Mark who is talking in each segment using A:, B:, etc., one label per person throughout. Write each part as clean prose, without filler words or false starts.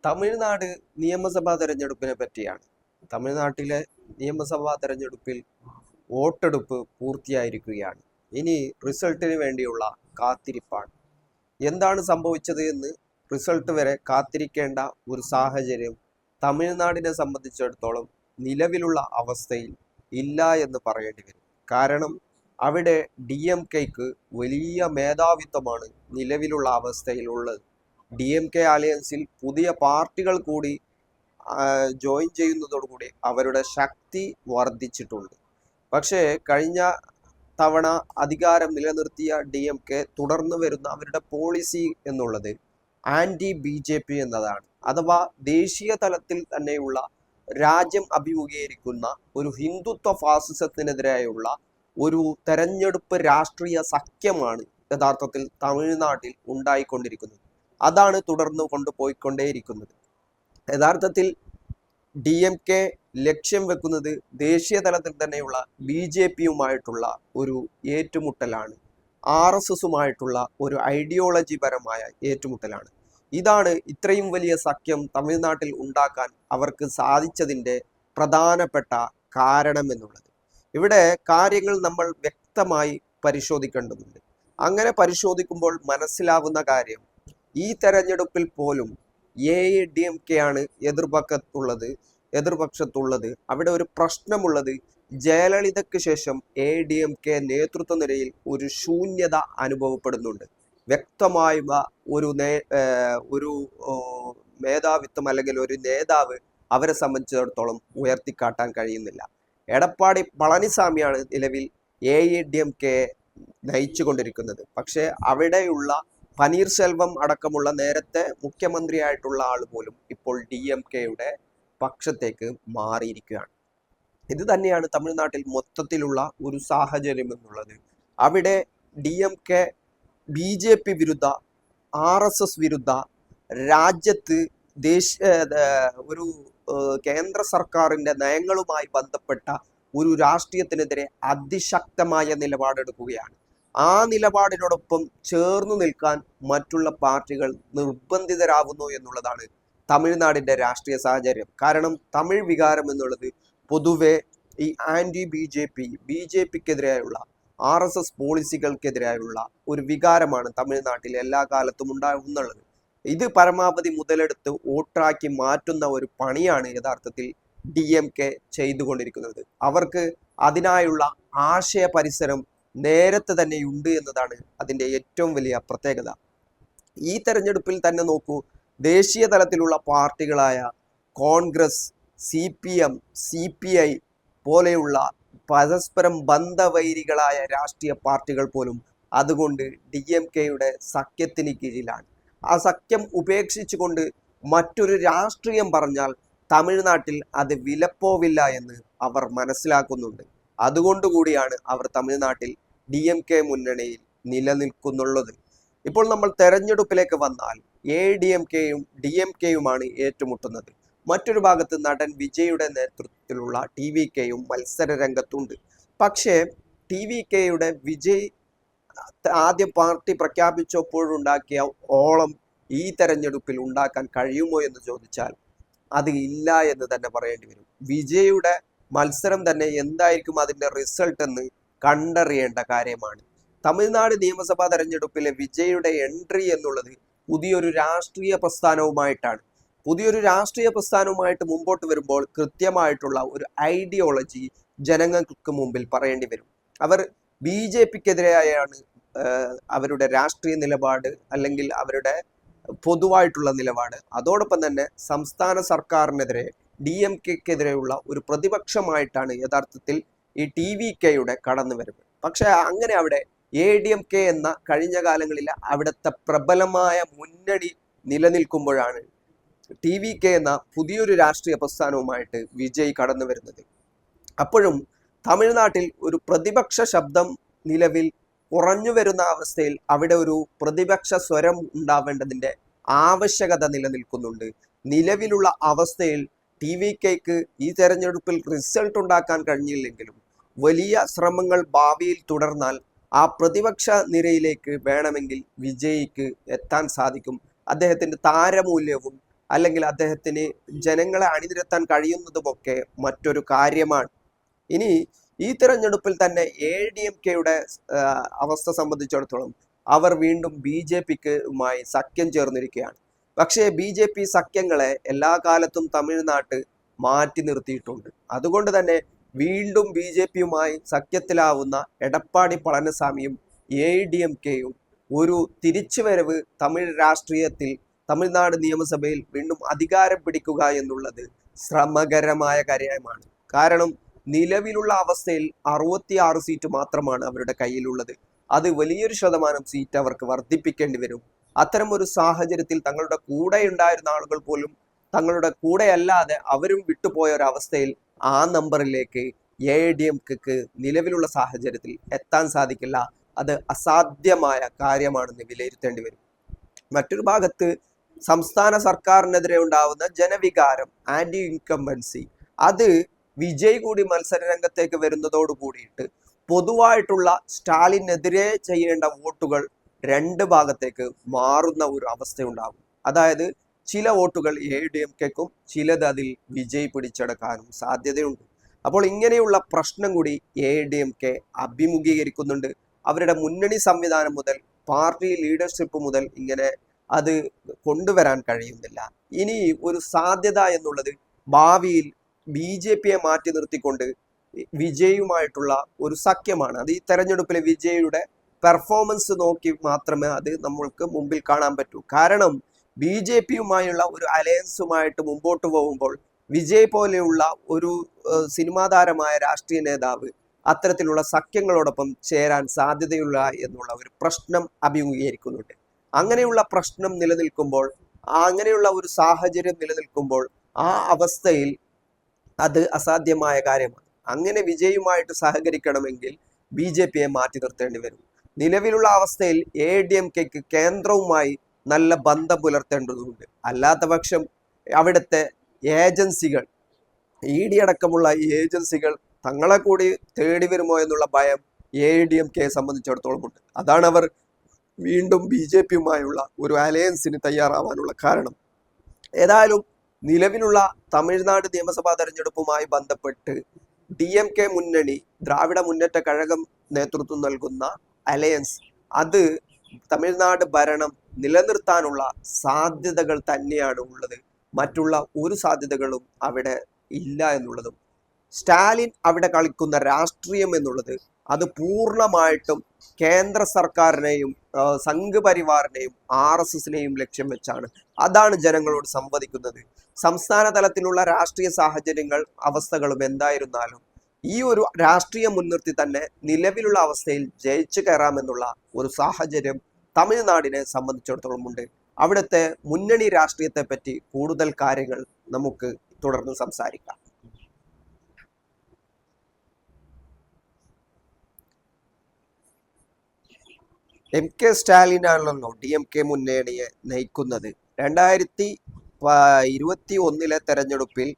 A: തമിഴ്നാട് നിയമസഭാ തെരഞ്ഞെടുപ്പിനെ പറ്റിയാണ്. തമിഴ്നാട്ടിലെ നിയമസഭാ തെരഞ്ഞെടുപ്പിൽ വോട്ടെടുപ്പ് പൂർത്തിയായിരിക്കുകയാണ്. ഇനി റിസൾട്ടിന് വേണ്ടിയുള്ള കാത്തിരിപ്പാണ്. എന്താണ് സംഭവിച്ചത് എന്ന് റിസൾട്ട് വരെ കാത്തിരിക്കേണ്ട ഒരു സാഹചര്യം തമിഴ്നാടിനെ സംബന്ധിച്ചിടത്തോളം നിലവിലുള്ള അവസ്ഥയിൽ ഇല്ല എന്ന് പറയേണ്ടി വരും. കാരണം അവിടെ DMKക്ക് വലിയ മേധാവിത്വമാണ് നിലവിലുള്ള അവസ്ഥയിൽ ഉള്ളത്. DMK അലയൻസിൽ പുതിയ പാർട്ടികൾ കൂടി ജോയിൻ ചെയ്യുന്നതോടുകൂടി അവരുടെ ശക്തി വർദ്ധിച്ചിട്ടുണ്ട്. പക്ഷേ കഴിഞ്ഞ തവണ അധികാരം നിലനിർത്തിയ DMK തുടർന്ന് വരുന്ന അവരുടെ പോളിസി എന്നുള്ളത് ആന്റി BJP എന്നതാണ്. അഥവാ ദേശീയ തലത്തിൽ തന്നെയുള്ള രാജ്യം അഭിമുഖീകരിക്കുന്ന ഒരു ഹിന്ദുത്വ ഫാസിസത്തിനെതിരെയുള്ള ഒരു തെരഞ്ഞെടുപ്പ് രാഷ്ട്രീയ സഖ്യമാണ് യഥാർത്ഥത്തിൽ തമിഴ്നാട്ടിൽ ഉണ്ടായിക്കൊണ്ടിരിക്കുന്നത്. അതാണ് തുടർന്ന് കൊണ്ടുപോയിക്കൊണ്ടേയിരിക്കുന്നത്. യഥാർത്ഥത്തിൽ DMK ലക്ഷ്യം വെക്കുന്നത് ദേശീയ തലത്തിൽ തന്നെയുള്ള BJPയുമായിട്ടുള്ള ഒരു ഏറ്റുമുട്ടലാണ്. RSSുമായിട്ടുള്ള ഒരു ഐഡിയോളജി പരമായ ഏറ്റുമുട്ടലാണ്. ഇതാണ് ഇത്രയും വലിയ സഖ്യം തമിഴ്നാട്ടിൽ ഉണ്ടാക്കാൻ അവർക്ക് സാധിച്ചതിൻ്റെ പ്രധാനപ്പെട്ട കാരണം എന്നുള്ളത്. ഇവിടെ കാര്യങ്ങൾ നമ്മൾ വ്യക്തമായി പരിശോധിക്കേണ്ടതുണ്ട്. അങ്ങനെ പരിശോധിക്കുമ്പോൾ മനസ്സിലാവുന്ന കാര്യം, ഈ തെരഞ്ഞെടുപ്പിൽ പോലും AIADMK ആണ് എതിർപക്ഷത്തുള്ളത്. അവിടെ ഒരു പ്രശ്നമുള്ളത്, ജയലളിതയ്ക്ക് ശേഷം AIADMK നേതൃത്വ നിരയിൽ ഒരു ശൂന്യത അനുഭവപ്പെടുന്നുണ്ട്. വ്യക്തമായ ഒരു മേധാവിത്വം അല്ലെങ്കിൽ ഒരു നേതാവ് അവരെ സംബന്ധിച്ചിടത്തോളം ഉയർത്തിക്കാട്ടാൻ കഴിയുന്നില്ല. എടപ്പാടി പളനിസ്വാമിയാണ് നിലവിൽ AIADMK നയിച്ചു കൊണ്ടിരിക്കുന്നത്. പക്ഷേ അവിടെയുള്ള പനീർശെൽവം അടക്കമുള്ള നേരത്തെ മുഖ്യമന്ത്രിയായിട്ടുള്ള ആൾ പോലും ഇപ്പോൾ DMKയുടെ പക്ഷത്തേക്ക് മാറിയിരിക്കുകയാണ്. ഇത് തന്നെയാണ് തമിഴ്നാട്ടിൽ മൊത്തത്തിലുള്ള ഒരു സാഹചര്യം എന്നുള്ളത്. അവിടെ DMK BJP വിരുദ്ധ, RSS വിരുദ്ധ, രാജ്യത്ത് ഒരു കേന്ദ്ര സർക്കാരിൻ്റെ നയങ്ങളുമായി ബന്ധപ്പെട്ട ഒരു രാഷ്ട്രീയത്തിനെതിരെ അതിശക്തമായ നിലപാടെടുക്കുകയാണ്. ആ നിലപാടിനോടൊപ്പം ചേർന്നു നിൽക്കാൻ മറ്റുള്ള പാർട്ടികൾ നിർബന്ധിതരാകുന്നു എന്നുള്ളതാണ് തമിഴ്നാടിൻ്റെ രാഷ്ട്രീയ സാഹചര്യം. കാരണം തമിഴ് വികാരം എന്നുള്ളത് പൊതുവെ ഈ ആന്റി BJPക്കെതിരെയുള്ള RSS പോളിസികൾക്കെതിരായുള്ള ഒരു വികാരമാണ് തമിഴ്നാട്ടിൽ എല്ലാ കാലത്തും ഉണ്ടാകുന്നുള്ളത്. ഇത് പരമാവധി മുതലെടുത്ത് വോട്ടാക്കി മാറ്റുന്ന ഒരു പണിയാണ് യഥാർത്ഥത്തിൽ DMK ചെയ്തുകൊണ്ടിരിക്കുന്നത്. അവർക്ക് അതിനായുള്ള ആശയ പരിസരം നേരത്തെ തന്നെ ഉണ്ട് എന്നതാണ് അതിൻ്റെ ഏറ്റവും വലിയ പ്രത്യേകത. ഈ തെരഞ്ഞെടുപ്പിൽ തന്നെ നോക്കൂ, ദേശീയ തലത്തിലുള്ള പാർട്ടികളായ കോൺഗ്രസ്, CPM, CPI പോലെയുള്ള പരസ്പരം ബന്ധവൈരികളായ രാഷ്ട്രീയ പാർട്ടികൾ പോലും അതുകൊണ്ട് DMKയുടെ സഖ്യത്തിന് കീഴിലാണ്. ആ സഖ്യം ഉപേക്ഷിച്ചുകൊണ്ട് മറ്റൊരു രാഷ്ട്രീയം പറഞ്ഞാൽ തമിഴ്നാട്ടിൽ അത് വിലപ്പോവില്ല എന്ന് അവർ മനസ്സിലാക്കുന്നുണ്ട്. അതുകൊണ്ടുകൂടിയാണ് അവർ തമിഴ്നാട്ടിൽ DMK മുന്നണിയിൽ നിലനിൽക്കുന്നുള്ളത്. ഇപ്പോൾ നമ്മൾ തെരഞ്ഞെടുപ്പിലേക്ക് വന്നാൽ AIADMKയും DMKയുമാണ് ഏറ്റുമുട്ടുന്നത്. മറ്റൊരു ഭാഗത്ത് നടൻ വിജയുടെ നേതൃത്വത്തിലുള്ള TVKയും മത്സര രംഗത്തുണ്ട്. പക്ഷേ TVKയുടെ വിജയ് ആദ്യം പാർട്ടി പ്രഖ്യാപിച്ചപ്പോഴുണ്ടാക്കിയ ഓളം ഈ തെരഞ്ഞെടുപ്പിൽ ഉണ്ടാക്കാൻ കഴിയുമോ എന്ന് ചോദിച്ചാൽ അത് ഇല്ല എന്ന് തന്നെ പറയേണ്ടി വരും. വിജയുടെ മത്സരം തന്നെ എന്തായിരിക്കും അതിൻ്റെ റിസൾട്ട് എന്ന് കണ്ടറിയേണ്ട കാര്യമാണ്. തമിഴ്നാട് നിയമസഭാ തെരഞ്ഞെടുപ്പിലെ വിജയുടെ എൻട്രി എന്നുള്ളത് പുതിയൊരു രാഷ്ട്രീയ പ്രസ്ഥാനവുമായിട്ട് മുമ്പോട്ട് വരുമ്പോൾ കൃത്യമായിട്ടുള്ള ഒരു ഐഡിയോളജി ജനങ്ങൾക്ക് മുമ്പിൽ പറയേണ്ടി വരും. അവർ BJPക്കെതിരെയാണ് അവരുടെ രാഷ്ട്രീയ നിലപാട് അല്ലെങ്കിൽ അവരുടെ പൊതുവായിട്ടുള്ള നിലപാട്. അതോടൊപ്പം തന്നെ സംസ്ഥാന സർക്കാരിനെതിരെ DMKക്കെതിരെയുള്ള ഒരു പ്രതിപക്ഷമായിട്ടാണ് യഥാർത്ഥത്തിൽ ഈ TVKയുടെ കടന്നുവരവ്. പക്ഷെ അങ്ങനെ അവിടെ AIADMK എന്ന കഴിഞ്ഞ കാലങ്ങളിൽ അവിടുത്തെ പ്രബലമായ മുന്നണി നിലനിൽക്കുമ്പോഴാണ് TVK എന്ന പുതിയൊരു രാഷ്ട്രീയ പ്രസ്ഥാനവുമായിട്ട് വിജയ് കടന്നു വരുന്നത്. അപ്പോഴും തമിഴ്നാട്ടിൽ ഒരു പ്രതിപക്ഷ ശബ്ദം നിലവിൽ കുറഞ്ഞു വരുന്ന അവസ്ഥയിൽ അവിടെ ഒരു പ്രതിപക്ഷ സ്വരം ഉണ്ടാവേണ്ടതിൻ്റെ ആവശ്യകത നിലനിൽക്കുന്നുണ്ട്. നിലവിലുള്ള അവസ്ഥയിൽ TVKക്ക് ഈ തെരഞ്ഞെടുപ്പിൽ റിസൾട്ട് ഉണ്ടാക്കാൻ കഴിഞ്ഞില്ലെങ്കിലും വലിയ ശ്രമങ്ങൾ ഭാവിയിൽ തുടർന്നാൽ ആ പ്രതിപക്ഷ നിരയിലേക്ക് വേണമെങ്കിൽ വിജയിക്ക് എത്താൻ സാധിക്കും. അദ്ദേഹത്തിൻ്റെ താരമൂല്യവും അല്ലെങ്കിൽ അദ്ദേഹത്തിന് ജനങ്ങളെ അണിനിരത്താൻ കഴിയുന്നതുമൊക്കെ മറ്റൊരു കാര്യമാണ്. ഇനി ഈ തിരഞ്ഞെടുപ്പിൽ തന്നെ ADMKയുടെ അവസ്ഥ സംബന്ധിച്ചിടത്തോളം അവർ വീണ്ടും BJPക്കുമായി സഖ്യം ചേർന്നിരിക്കുകയാണ്. പക്ഷേ BJP സഖ്യങ്ങളെ എല്ലാ കാലത്തും തമിഴ്നാട്ട് മാറ്റി നിർത്തിയിട്ടുണ്ട്. അതുകൊണ്ട് തന്നെ വീണ്ടും BJPയുമായി സഖ്യത്തിലാവുന്ന എടപ്പാടി പളനിസ്വാമിയും ADMKയും ഒരു തിരിച്ചുവരവ് തമിഴ് രാഷ്ട്രീയത്തിൽ തമിഴ്നാട് നിയമസഭയിൽ വീണ്ടും അധികാരം പിടിക്കുക എന്നുള്ളത് ശ്രമകരമായ കാര്യമാണ്. കാരണം നിലവിലുള്ള അവസ്ഥയിൽ 66 സീറ്റ് മാത്രമാണ് അവരുടെ കയ്യിലുള്ളത്. അത് വലിയൊരു ശതമാനം സീറ്റ് അവർക്ക് വർദ്ധിപ്പിക്കേണ്ടി വരും. അത്തരം ഒരു സാഹചര്യത്തിൽ തങ്ങളുടെ കൂടെ ഉണ്ടായിരുന്ന ആളുകൾ പോലും തങ്ങളുടെ കൂടെ അല്ലാതെ അവരും വിട്ടുപോയ ഒരു അവസ്ഥയിൽ ആ നമ്പറിലേക്ക് ADMKക്ക് നിലവിലുള്ള സാഹചര്യത്തിൽ എത്താൻ സാധിക്കില്ല. അത് അസാധ്യമായ കാര്യമാണെന്ന് വിലയിരുത്തേണ്ടി വരും. മറ്റൊരു ഭാഗത്ത് സംസ്ഥാന സർക്കാരിനെതിരെ ഉണ്ടാവുന്ന ജനവികാരം, ആന്റി ഇൻകംബൻസി, അത് വിജയ് കൂടി മത്സര രംഗത്തേക്ക് വരുന്നതോട് കൂടിയിട്ട് പൊതുവായിട്ടുള്ള സ്റ്റാലിനെതിരെ ചെയ്യേണ്ട വോട്ടുകൾ രണ്ട് ഭാഗത്തേക്ക് മാറുന്ന ഒരു അവസ്ഥയുണ്ടാകും. അതായത് ചില വോട്ടുകൾ ADMKക്കും ചിലത് അതിൽ വിജയ് പിടിച്ചെടുക്കാനും സാധ്യതയുണ്ട്. അപ്പോൾ ഇങ്ങനെയുള്ള പ്രശ്നം കൂടി ADMK അഭിമുഖീകരിക്കുന്നുണ്ട്. അവരുടെ മുന്നണി സംവിധാനം മുതൽ പാർട്ടി ലീഡർഷിപ്പ് മുതൽ ഇങ്ങനെ അത് കൊണ്ടുവരാൻ കഴിയുന്നില്ല. ഇനി ഒരു സാധ്യത എന്നുള്ളത് ഭാവിയിൽ BJPയെ മാറ്റി നിർത്തിക്കൊണ്ട് വിജയുമായിട്ടുള്ള ഒരു സഖ്യമാണ്. അത് ഈ തെരഞ്ഞെടുപ്പിലെ വിജയുടെ പെർഫോമൻസ് നോക്കി മാത്രമേ അത് നമ്മൾക്ക് മുമ്പിൽ കാണാൻ പറ്റൂ. കാരണം BJPയുമായുള്ള ഒരു അലയൻസുമായിട്ട് മുമ്പോട്ട് പോകുമ്പോൾ വിജയ് പോലെയുള്ള ഒരു സിനിമാ താരമായ രാഷ്ട്രീയ നേതാവ് അത്തരത്തിലുള്ള സഖ്യങ്ങളോടൊപ്പം ചേരാൻ സാധ്യതയുള്ള എന്നുള്ള ഒരു പ്രശ്നം അഭിമുഖീകരിക്കുന്നുണ്ട്. അങ്ങനെയുള്ള പ്രശ്നം നിലനിൽക്കുമ്പോൾ, അങ്ങനെയുള്ള ഒരു സാഹചര്യം നിലനിൽക്കുമ്പോൾ ആ അവസ്ഥയിൽ അത് അസാധ്യമായ കാര്യമാണ്. അങ്ങനെ വിജയുമായിട്ട് സഹകരിക്കണമെങ്കിൽ BJPയെ മാറ്റി നിർത്തേണ്ടി വരും. നിലവിലുള്ള അവസ്ഥയിൽ ADMKക്ക് കേന്ദ്രവുമായി നല്ല ബന്ധം പുലർത്തേണ്ടതുണ്ട്. അല്ലാത്ത പക്ഷം അവിടുത്തെ ഏജൻസികൾ, ED അടക്കമുള്ള ഏജൻസികൾ തങ്ങളെ കൂടി തേടി വരുമോ എന്നുള്ള ഭയം ADMKയെ സംബന്ധിച്ചിടത്തോളം ഉണ്ട്. അതാണ് അവർ വീണ്ടും BJPയുമായുള്ള ഒരു അലയൻസിന് തയ്യാറാവാനുള്ള കാരണം. ഏതായാലും നിലവിലുള്ള തമിഴ്നാട് നിയമസഭാ തെരഞ്ഞെടുപ്പുമായി ബന്ധപ്പെട്ട് DMK മുന്നണി, ദ്രാവിഡ മുന്നേറ്റ കഴകം നേതൃത്വം നൽകുന്ന അലയൻസ്, അത് തമിഴ്നാട് ഭരണം നിലനിർത്താനുള്ള സാധ്യതകൾ തന്നെയാണ് ഉള്ളത്. മറ്റുള്ള ഒരു സാധ്യതകളും അവിടെ ഇല്ല എന്നുള്ളതും, സ്റ്റാലിൻ അവിടെ കളിക്കുന്ന രാഷ്ട്രീയം എന്നുള്ളത് അത് പൂർണ്ണമായിട്ടും കേന്ദ്ര സർക്കാരിനെയും സംഘപരിവാറിനെയും RSSനെയും ലക്ഷ്യം വെച്ചാണ്. അതാണ് ജനങ്ങളോട് സംവദിക്കുന്നത്. സംസ്ഥാന തലത്തിലുള്ള രാഷ്ട്രീയ സാഹചര്യങ്ങൾ, അവസ്ഥകളും എന്തായിരുന്നാലും ഈ ഒരു രാഷ്ട്രീയം മുൻനിർത്തി തന്നെ നിലവിലുള്ള അവസ്ഥയിൽ ജയിച്ചു കയറാമെന്നുള്ള ഒരു സാഹചര്യം തമിഴ്നാടിനെ സംബന്ധിച്ചിടത്തോളം ഉണ്ട്. അവിടുത്തെ മുന്നണി രാഷ്ട്രീയത്തെ പറ്റി കൂടുതൽ കാര്യങ്ങൾ നമുക്ക് തുടർന്ന് സംസാരിക്കാം. MK സ്റ്റാലിനാണല്ലോ DMK മുന്നണിയെ നയിക്കുന്നത്. 2021 തെരഞ്ഞെടുപ്പിൽ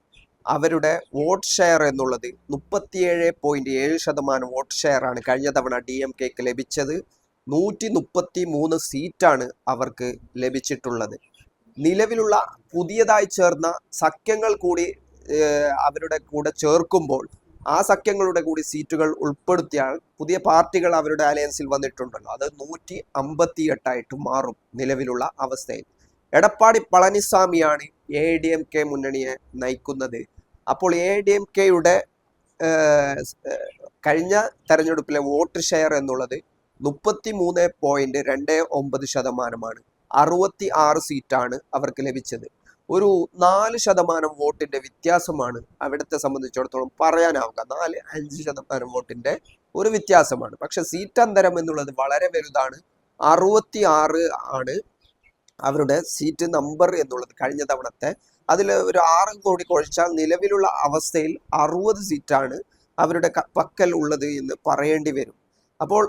A: അവരുടെ വോട്ട് ഷെയർ എന്നുള്ളത് 37.7% വോട്ട് ഷെയർ ആണ് കഴിഞ്ഞ തവണ DMKക്ക് ലഭിച്ചത്. 133 സീറ്റാണ് അവർക്ക് ലഭിച്ചിട്ടുള്ളത്. നിലവിലുള്ള പുതിയതായി ചേർന്ന സഖ്യങ്ങൾ കൂടി അവരുടെ കൂടെ ചേർക്കുമ്പോൾ, ആ സഖ്യങ്ങളുടെ കൂടി സീറ്റുകൾ ഉൾപ്പെടുത്തിയാൽ പുതിയ പാർട്ടികൾ അവരുടെ അലയൻസിൽ വന്നിട്ടുണ്ടല്ലോ, അത് 158 മാറും നിലവിലുള്ള അവസ്ഥയിൽ. എടപ്പാടി പളനിസ്വാമിയാണ് ADMK മുന്നണിയെ നയിക്കുന്നത്. അപ്പോൾ ADMKയുടെ കഴിഞ്ഞ തെരഞ്ഞെടുപ്പിലെ വോട്ട് ഷെയർ എന്നുള്ളത് 33.29%. 66 സീറ്റാണ് അവർക്ക് ലഭിച്ചത്. ഒരു 4% വോട്ടിന്റെ വ്യത്യാസമാണ് അവിടുത്തെ സംബന്ധിച്ചിടത്തോളം പറയാനാവുക. 4-5% വോട്ടിന്റെ ഒരു വ്യത്യാസമാണ്. പക്ഷെ സീറ്റ് അന്തരം എന്നുള്ളത് വളരെ വലുതാണ്. 66 ആണ് അവരുടെ സീറ്റ് നമ്പർ എന്നുള്ളത് കഴിഞ്ഞ തവണത്തെ. അതിൽ ഒരു 6 കൂടി കുഴച്ചാൽ നിലവിലുള്ള അവസ്ഥയിൽ 60 സീറ്റാണ് അവരുടെ പക്കൽ ഉള്ളത് എന്ന് പറയേണ്ടി വരും. അപ്പോൾ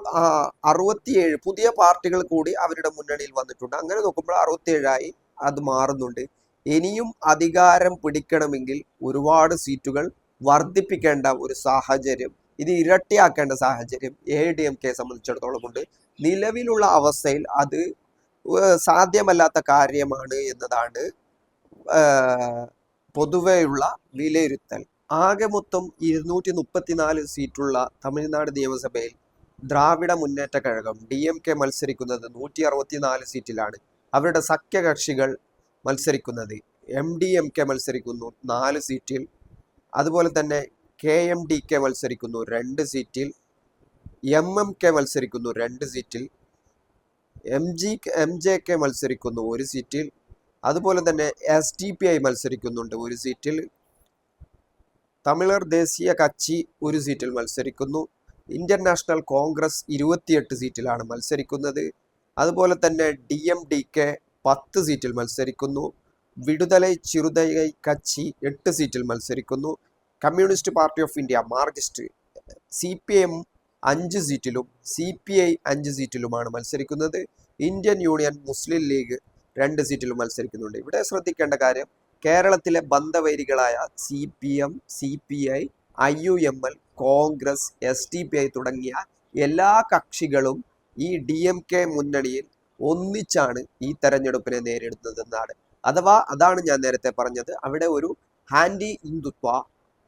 A: 67 പുതിയ പാർട്ടികൾ കൂടി അവരുടെ മുന്നണിയിൽ വന്നിട്ടുണ്ട്. അങ്ങനെ നോക്കുമ്പോൾ 67 അത് മാറുന്നുണ്ട്. ഇനിയും അധികാരം പിടിക്കണമെങ്കിൽ ഒരുപാട് സീറ്റുകൾ വർദ്ധിപ്പിക്കേണ്ട ഒരു സാഹചര്യം, ഇത് ഇരട്ടിയാക്കേണ്ട സാഹചര്യം ADMKയെ സംബന്ധിച്ചിടത്തോളം ഉണ്ട്. നിലവിലുള്ള അവസ്ഥയിൽ അത് സാധ്യമല്ലാത്ത കാര്യമാണ് എന്നതാണ് പൊതുവെയുള്ള വിലയിരുത്തൽ. ആകെ മൊത്തം 234 സീറ്റുള്ള തമിഴ്നാട് നിയമസഭയിൽ ദ്രാവിഡ മുന്നേറ്റ കഴകം DMK മത്സരിക്കുന്നത് 164 സീറ്റിലാണ്. അവരുടെ സഖ്യകക്ഷികൾ മത്സരിക്കുന്നത് MDMK മത്സരിക്കുന്നു 4 സീറ്റിൽ, അതുപോലെ തന്നെ KMDK മത്സരിക്കുന്നു 2 സീറ്റിൽ, MMK മത്സരിക്കുന്നു 2 സീറ്റിൽ, MJK മത്സരിക്കുന്നു 1 സീറ്റിൽ, അതുപോലെ തന്നെ SDPI മത്സരിക്കുന്നുണ്ട് 1 സീറ്റിൽ, തമിഴർ ദേശീയ കച്ചി 1 സീറ്റിൽ മത്സരിക്കുന്നു, ഇന്ത്യൻ നാഷണൽ കോൺഗ്രസ് 28 സീറ്റിലാണ് മത്സരിക്കുന്നത്, അതുപോലെ തന്നെ DMDK 10 സീറ്റിൽ മത്സരിക്കുന്നു, വിടുതലൈ ചിറുതൈ കച്ചി 8 സീറ്റിൽ മത്സരിക്കുന്നു, communist party of India Marxist CPM 5 സീറ്റിലും CPI 5 സീറ്റിലുമാണ് മത്സരിക്കുന്നത്. ഇന്ത്യൻ യൂണിയൻ മുസ്ലിം ലീഗ് 2 സീറ്റിലും മത്സരിക്കുന്നുണ്ട്. ഇവിടെ ശ്രദ്ധിക്കേണ്ട കാര്യം, കേരളത്തിലെ ബന്ധവൈരികളായ CPM, CPI, IUML, Congress, SDPI തുടങ്ങിയ എല്ലാ കക്ഷികളും ഈ DMK മുന്നണിയിൽ ഒന്നിച്ചാണ് ഈ തെരഞ്ഞെടുപ്പിനെ നേരിടുന്നതെന്നാണ്. അഥവാ അതാണ് ഞാൻ നേരത്തെ പറഞ്ഞത്, അവിടെ ഒരു anti Hindutva,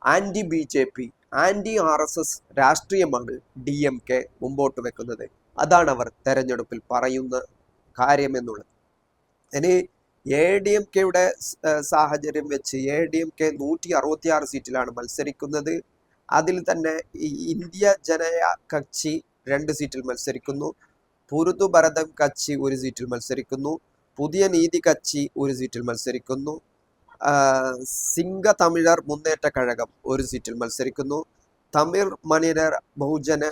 A: anti BJP, anti RSS രാഷ്ട്രീയമാണ് DMK മുമ്പോട്ട് വെക്കുന്നത്. അതാണ് അവർ തെരഞ്ഞെടുപ്പിൽ പറയുന്ന കാര്യം എന്നുള്ളത്. ഇനി ADMKയുടെ സാഹചര്യം വെച്ച് ADMK 166 സീറ്റിലാണ് മത്സരിക്കുന്നത്. അതിൽ തന്നെ ഇന്ത്യ ജനയ കക്ഷി 2 സീറ്റിൽ മത്സരിക്കുന്നു, പുരുതു ഭരതം കക്ഷി 1 സീറ്റിൽ മത്സരിക്കുന്നു, പുതിയ നീതി കക്ഷി 1 സീറ്റിൽ മത്സരിക്കുന്നു, സിംഗ തമിഴർ മുന്നേറ്റ കഴകം 1 സീറ്റിൽ മത്സരിക്കുന്നു, തമിഴ് മണിയർ ബഹുജന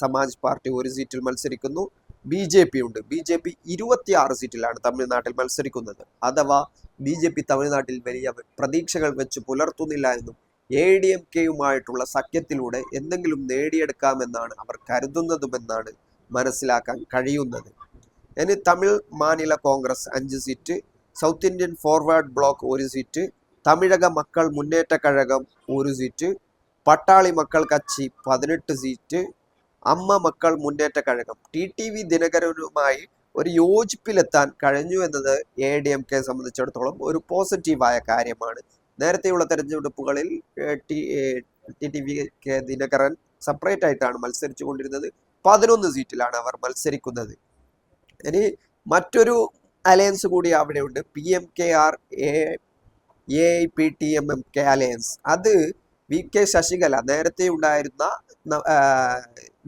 A: സമാജ് പാർട്ടി 1 സീറ്റിൽ മത്സരിക്കുന്നു, BJP ഉണ്ട്. BJP 26 സീറ്റിലാണ് തമിഴ്നാട്ടിൽ മത്സരിക്കുന്നത്. അഥവാ BJP തമിഴ്നാട്ടിൽ വലിയ പ്രതീക്ഷകൾ വെച്ച് പുലർത്തുന്നില്ല എന്നും ADMKയുമായിട്ടുള്ള സഖ്യത്തിലൂടെ എന്തെങ്കിലും നേടിയെടുക്കാമെന്നാണ് അവർ കരുതുന്നതുമെന്നാണ് മനസ്സിലാക്കാൻ കഴിയുന്നത്. ഇനി Tamil Manila Congress 5 seat, south Indian forward block 1 seat, Tamilaga മക്കൾ മുന്നേറ്റ കഴകം 1 സീറ്റ്, പട്ടാളി മക്കൾ കച്ചി 18 സീറ്റ്, അമ്മ മക്കൾ മുന്നേറ്റ കഴകം TTV ദിനകരനുമായി ഒരു യോജിപ്പിലെത്താൻ കഴിഞ്ഞു എന്നത് ADMKയെ സംബന്ധിച്ചിടത്തോളം ഒരു പോസിറ്റീവായ കാര്യമാണ്. നേരത്തെയുള്ള തെരഞ്ഞെടുപ്പുകളിൽ TTV ദിനകരൻ സെപ്പറേറ്റ് ആയിട്ടാണ് മത്സരിച്ചു കൊണ്ടിരുന്നത്. 11 സീറ്റിലാണ് അവർ മത്സരിക്കുന്നത്. ഇനി മറ്റൊരു അലയൻസ് കൂടി അവിടെയുണ്ട്, PMKR AIPTMMK അലയൻസ്. അത് VK ശശികല, നേരത്തെ ഉണ്ടായിരുന്ന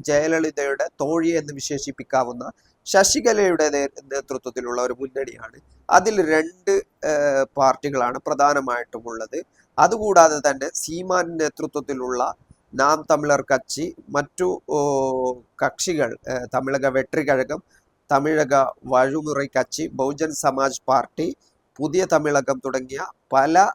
A: ജയലളിതയുടെ തോഴി എന്ന് വിശേഷിപ്പിക്കാവുന്ന ശശികലയുടെ നേതൃത്വത്തിലുള്ള ഒരു മുന്നണിയാണ്. അതിൽ 2 പാർട്ടികളാണ് പ്രധാനമായിട്ടും ഉള്ളത്. അതുകൂടാതെ തന്നെ സീമാൻ നേതൃത്വത്തിലുള്ള നാം തമിഴർ കച്ചി, മറ്റു കക്ഷികൾ തമിഴക വെട്രി കഴകം, തമിഴക വഴുമുறை കച്ചി, ബഹുജൻ സമാജ് പാർട്ടി, പുതിയ തമിഴകം തുടങ്ങിയ പല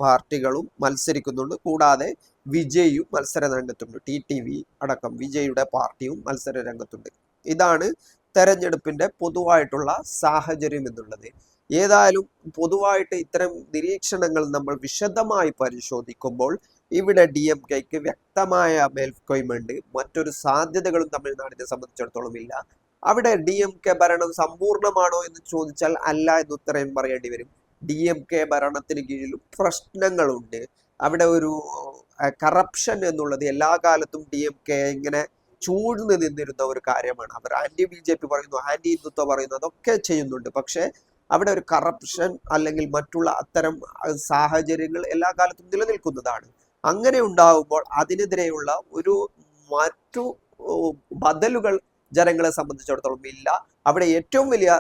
A: പാർട്ടികളും മത്സരിക്കുന്നുണ്ട്. കൂടാതെ വിജയും മത്സര രംഗത്തുണ്ട്. TTV അടക്കം വിജയുടെ പാർട്ടിയും മത്സര രംഗത്തുണ്ട്. ഇതാണ് തെരഞ്ഞെടുപ്പിന്റെ പൊതുവായിട്ടുള്ള സാഹചര്യം എന്നുള്ളത്. ഏതായാലും പൊതുവായിട്ട് ഇത്തരം നിരീക്ഷണങ്ങൾ നമ്മൾ വിശദമായി പരിശോധിക്കുമ്പോൾ ഇവിടെ DMKക്ക് വ്യക്തമായ മേൽക്കോയ്മയുണ്ട്. മറ്റൊരു സാധ്യതകളും തമിഴ്നാടിനെ സംബന്ധിച്ചിടത്തോളം ഇല്ല. അവിടെ DMK ഭരണം സമ്പൂർണ്ണമാണോ എന്ന് ചോദിച്ചാൽ അല്ല എന്ന് ഉത്തരം പറയേണ്ടി വരും. DMK ഭരണത്തിന് കീഴിലും പ്രശ്നങ്ങളുണ്ട്. അവിടെ ഒരു കറപ്ഷൻ എന്നുള്ളത് എല്ലാ കാലത്തും DMK ഇങ്ങനെ ചൂഴ്ന്നു നിന്നിരുന്ന ഒരു കാര്യമാണ്. അവർ ആന്റി BJP പറയുന്നു, ആന്റി ഹിന്ദുത്വ പറയുന്നു, അതൊക്കെ ചെയ്യുന്നുണ്ട്. പക്ഷെ അവിടെ ഒരു കറപ്ഷൻ അല്ലെങ്കിൽ മറ്റുള്ള അത്തരം സാഹചര്യങ്ങൾ എല്ലാ കാലത്തും നിലനിൽക്കുന്നതാണ്. അങ്ങനെ ഉണ്ടാകുമ്പോൾ അതിനെതിരെയുള്ള മറ്റു ബദലുകൾ ജനങ്ങളെ സംബന്ധിച്ചിടത്തോളം ഇല്ല. അവിടെ ഏറ്റവും വലിയ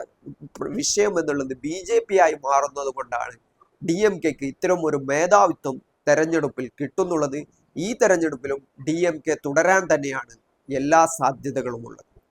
A: വിഷയം എന്നുള്ളത് BJP ആയി മാറുന്നത് കൊണ്ടാണ് DMKക്ക് ഇത്തരം ഒരു മേധാവിത്വം തെരഞ്ഞെടുപ്പിൽ കിട്ടുന്നുള്ളത്. ഈ തെരഞ്ഞെടുപ്പിലും DMK തുടരാൻ തന്നെയാണ് എല്ലാ സാധ്യതകളും ഉള്ളത്.